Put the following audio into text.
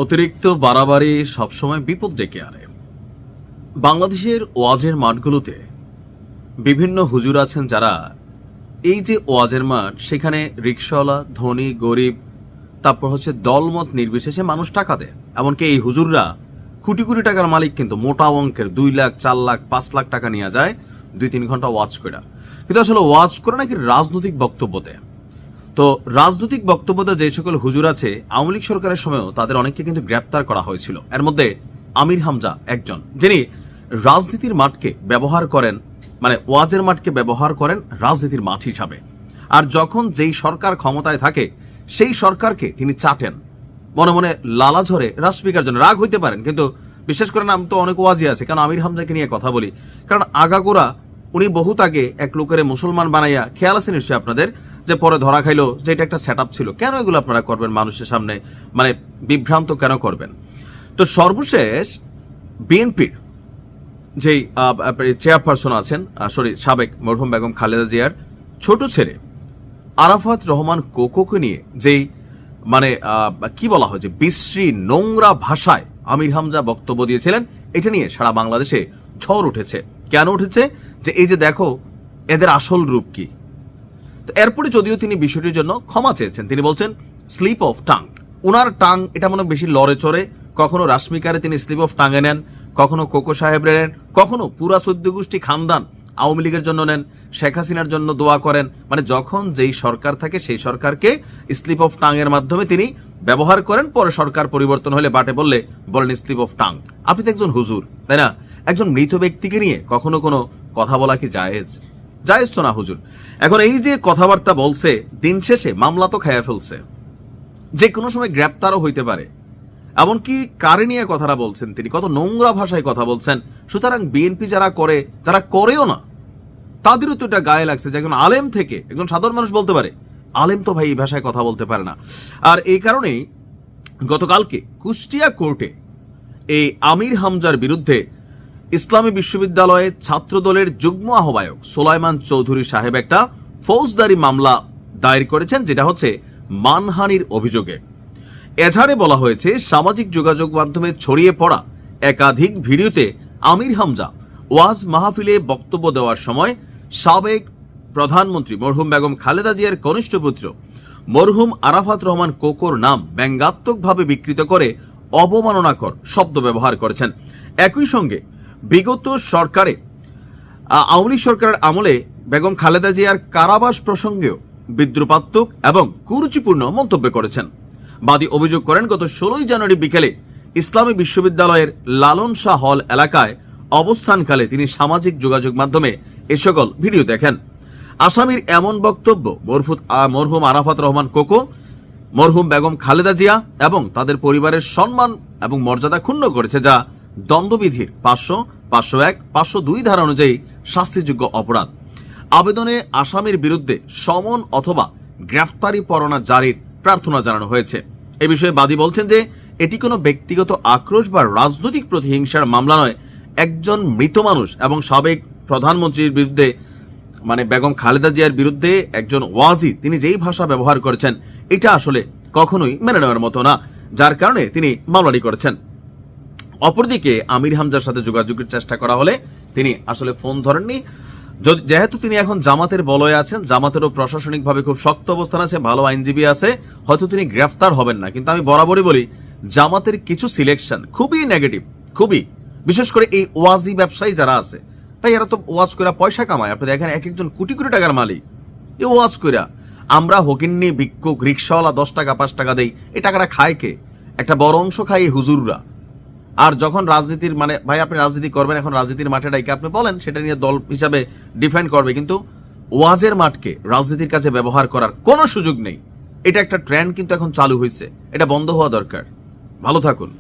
অতিরিক্ত বাড়াবাড়ি সবসময় বিপদ ডেকে আনে। বাংলাদেশের ওয়াজের মাঠগুলোতে বিভিন্ন হুজুর আছেন যারা এই যে ওয়াজের মাঠ, সেখানে রিকশাওয়ালা, ধনী, গরিব, তারপর দলমত নির্বিশেষে মানুষ টাকা দেয়। এমনকি এই হুজুররা কোটি কোটি টাকার মালিক, কিন্তু মোটা অঙ্কের 2 লাখ, 4 লাখ, 5 লাখ টাকা নিয়ে যায় 2-3 ঘন্টা ওয়াজ করে। কিন্তু আসলে ওয়াজ করে নাকি রাজনৈতিক বক্তব্য দেয়। তো রাজনৈতিক বক্তব্যতে যে সকল হুজুর আছে, আওয়ামী লীগ সরকারের সময়ও তাদের অনেককে কিন্তু গ্রেপ্তার করা হয়েছিল। এর মধ্যে আমির হামজা একজন, যিনি রাজনীতির মাঠকে ব্যবহার করেন, মানে ওয়াজের মাঠকে ব্যবহার করেন রাজনীতির মাঠ হিসাবে। আর যখন যেই সরকার ক্ষমতায় থাকে সেই সরকারকে তিনি চাটেন, মনে মনে লালা ঝরে রাষ্ট্রপিকার জন্য রাগ হইতে পারেন। কিন্তু বিশেষ করে আমি তো অনেক ওয়াজি আছে, কারণ আমির হামজাকে নিয়ে কথা বলি, কারণ আগাগোড়া উনি বহুত আগে এক লোকের মুসলমান বানাইয়া, খেয়াল আছে নিশ্চয়ই আপনাদের, যে পরে ধরা খাইলো যে এটা একটা সেট আপ ছিল। কেন এগুলো আপনারা করবেন মানুষের সামনে, মানে বিভ্রান্ত কেন করবেন? তো সর্বশেষ বিএনপির যেই চেয়ারপারসন আছেন, সাবেক মরহুম বেগম খালেদা জিয়ার ছোট ছেলে আরাফাত রহমান কোকোকে নিয়ে যেই মানে কি বলা হয়, যে বিশ্রী নোংরা ভাষায় আমির হামজা বক্তব্য দিয়েছিলেন, এটা নিয়ে সারা বাংলাদেশে ঝড় উঠেছে। কেন উঠেছে? যে এই যে দেখো এদের আসল রূপ কি। তো এরপরে যদিও তিনি বিষয়টির জন্য ক্ষমা চেয়েছেন, তিনি বলছেন স্লিপ অফ টাং। ওনার টাং এটা মনে বেশি লড়ে চড়ে, কখনো রাশ্মিকারে তিনি স্লিপ অফ টাঙে নেন, কখনো কোকো সাহেবরে নেন, কখনো পুরা 14 গোষ্ঠী খানদান আওয়ামী লীগের জন্য নেন, শেখ হাসিনার জন্য দোয়া করেন। মানে যখন যেই সরকার থাকে সেই সরকারকে স্লিপ অফ টাং এর মাধ্যমে তিনি ব্যবহার করেন। পরে সরকার পরিবর্তন হলে বাটে বললে বলেন স্লিপ অফ টাং। আপনি তো একজন হুজুর, তাই না? একজন মৃত ব্যক্তিকে নিয়ে কখনো কোনো কথা বলা কি জায়েজ? জায়েজ তো না হুজুর। এখন এই যে কথাবার্তা বলছে, দিন শেষে মামলা তো খাইয়া ফেলছে, যে কোনো সময় গ্রেপ্তারও হইতে পারে। এমনকি কারে নিয়ে কথাটা বলছেন, তিনি কত নোংরা ভাষায় কথা বলছেন। সুতরাং বিএনপি যারা করে, যারা করেও না, তাদেরও তো এটা গায়ে লাগছে যে একজন আলেম থেকে একজন সাধারণ মানুষ বলতে পারে। আলেম তো ভাই এই ভাষায় কথা বলতে পারে না। আর এই কারণেই গতকালকে কুষ্টিয়া কোর্টে এই আমির হামজার বিরুদ্ধে ইসলামী বিশ্ববিদ্যালয়ে ছাত্রদলের যুগ্ম আহ্বায়ক সোলাইমান চৌধুরী সাহেব একটা ফৌজদারি মামলা দায়ের করেছেন, যেটা হচ্ছে মানহানির অভিযোগে। এজাহারে বলা হয়েছে, সামাজিক যোগাযোগ মাধ্যমে ছড়িয়ে পড়া একাধিক ভিডিওতে আমির হামজা ওয়াজ মাহফিলে বক্তব্য দেওয়ার সময় সাবেক প্রধানমন্ত্রী মরহুম বেগম খালেদা জিয়ার কনিষ্ঠ পুত্র মরহুম আরাফাত রহমান কোকোর নাম ব্যঙ্গাত্মকভাবে বিকৃত করে অবমাননাকর শব্দ ব্যবহার করেছেন। একই সঙ্গে বিগত সরকারে আওয়ামী লীগ সরকারের আমলে বেগম খালেদা জিয়ার কারাবাস প্রসঙ্গেও বিদ্রুপাত্মক এবং কুরুচিপূর্ণ মন্তব্য করেছেন। বাদী অভিযোগ করেন, গত 16 জানুয়ারি বিকেলে ইসলামী বিশ্ববিদ্যালয়ের লালন শাহ হল এলাকায় অবস্থানকালে তিনি সামাজিক যোগাযোগ মাধ্যমে এ সকল ভিডিও দেখেন। আসামির এমন বক্তব্য মরহুম আরাফাত রহমান কোকো, মরহুম বেগম খালেদা জিয়া এবং তাদের পরিবারের সম্মান এবং মর্যাদা ক্ষুণ্ণ করেছে, যা দণ্ডবিধির 500, 501, 502 ধারা অনুযায়ী শাস্তিযোগ্য অপরাধ। আবেদনে আসামির বিরুদ্ধে সমন অথবা গ্রেফতারি পরোয়ানা জারির প্রার্থনা জানানো হয়েছে। এ বিষয়ে বাদী বলছেন যে এটি কোনো ব্যক্তিগত আক্রোশ বা রাজনৈতিক প্রতিহিংসার মামলা নয়। একজন মৃত মানুষ এবং সাবেক প্রধানমন্ত্রীর বিরুদ্ধে, মানে বেগম খালেদা জিয়ার বিরুদ্ধে একজন ওয়াজি তিনি যেই ভাষা ব্যবহার করেছেন, এটা আসলে কখনোই মেনে নেওয়ার মতো না, যার কারণে তিনি মামলাটি করেছেন। অপরদিকে আমির হামজার সাথে যোগাযোগের চেষ্টা করা হলে তিনি আসলে ফোন ধরেননি। যেহেতু তিনি এখন জামাতের বলয়ে আছেন, জামাতেরও প্রশাসনিকভাবে খুব শক্ত অবস্থান আছে, ভালো আইনজীবী আছে, হয়তো তিনি গ্রেফতার হবেন না। কিন্তু আমি বরাবরই বলি, জামাতের কিছু সিলেকশন খুবই নেগেটিভ, খুবই, বিশেষ করে এই ওয়াজি ব্যবসায়ী যারা আছে, তাই এরা তো ওয়াজ করে পয়সা কামায়। আপনি দেখেন এক একজন কোটি কোটি টাকার মালিক এই ওয়াজ কইরা। আমরা হকিন্নি, ভিক্ষুক, রিক্সাওয়ালা 10 টাকা 5 টাকা দেই, এই টাকাটা খায় কে? একটা বড় অংশ খায় এই হুজুররা। আর যখন রাজনীতির, মানে ভাই আপনি রাজনীতি করবেন, এখন রাজনীতির মাঠে ডাইকে আপনি বলেন, সেটা নিয়ে দল হিসাবে ডিফেন্ড করবে, কিন্তু ওয়াজের মাঠকে রাজনীতির কাছে ব্যবহার করার কোনো সুযোগ নেই। এটা একটা ট্রেন্ড কিন্তু এখন চালু হয়েছে, এটা বন্ধ হওয়া দরকার। ভালো থাকুন।